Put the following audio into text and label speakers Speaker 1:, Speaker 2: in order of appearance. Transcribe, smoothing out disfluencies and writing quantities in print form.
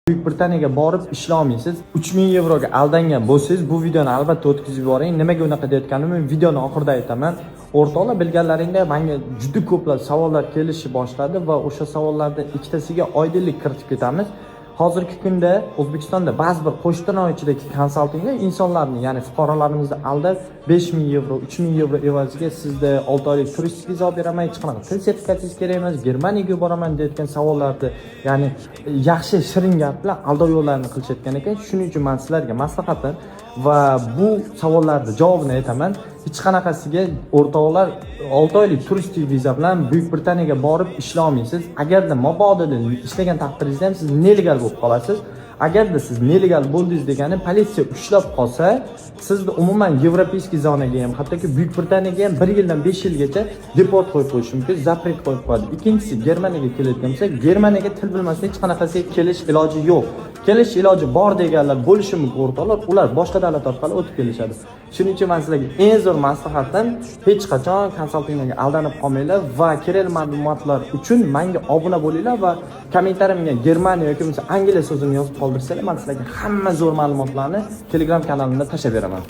Speaker 1: Buyuk Britaniyaga borib ishlamaysiz, 3000 yevroga aldangan bo'lsangiz, bu videoni albatta o'tkazib yuboring. Nimaga unaqa deyotganimni videoni oxirida aytaman. O'rtoqlar, bilganlaringda menga juda ko'plab savollar kelishni boshladi va o'sha savollardan ikkitasiga oydinlik kiritib ketamiz. Hozirgi kunda O'zbekistonda ba'zi bir qo'shtirnoq ichidagi konsaltinglar insonlarni, ya'ni fuqarolarimizni aldab 5000 yevro, 3000 yevro evaziga sizda 6 oylik turistik viza olib beraman, hech qanaqa til sertifikatingiz kerak emas, Germaniyaga boraman deyotgan savollarni, ya'ni yaxshi shirin gap bilan aldov yo'llarini qilishayotgan ekan. Shuning uchun men sizlarga maslahatim va bu savollarning javobini aytaman. Hech qanaqasiga o'rtoqlar 6 oylik turistik viza bilan Buyuk Britaniyaga borib ishlamaysiz. Agarda mabodida ishlagan taqdiringizda ham siz nelegal bo'lib qolasiz. Agarda siz nelegal bo'ldingiz degani politsiya ushlab qolsa, sizni umuman Yevropeyskiy zonaga ham, hattoki Buyuk Britaniyaga ham 1 yildan 5 yilgacha deport qo'yib qo'yish mumkin, zapret qo'yib qo'yadi. Ikkinchisi, Germaniyaga kelayotgan bo'lsa, Germaniyaga til bilmasdan hech qanaqasiga kelish iloji yo'q. Kelish iloji bor deganlar bo'lishi mumkin o'rtoqlar, ular boshqa davlat orqali o'tib kelishadi. Shuning uchun men sizlarga eng zo'r maslahatim, hech qachon konsaltinglarga aldanib qolmanglar va kerakli ma'lumotlar uchun menga obuna bo'linglar va kommentariyamga Germaniya yoki bo'lmasa Angliya so'zini yozib qoldirsanglar, men sizlarga hamma zo'r ma'lumotlarni Telegram kanalimda tashlab beraman.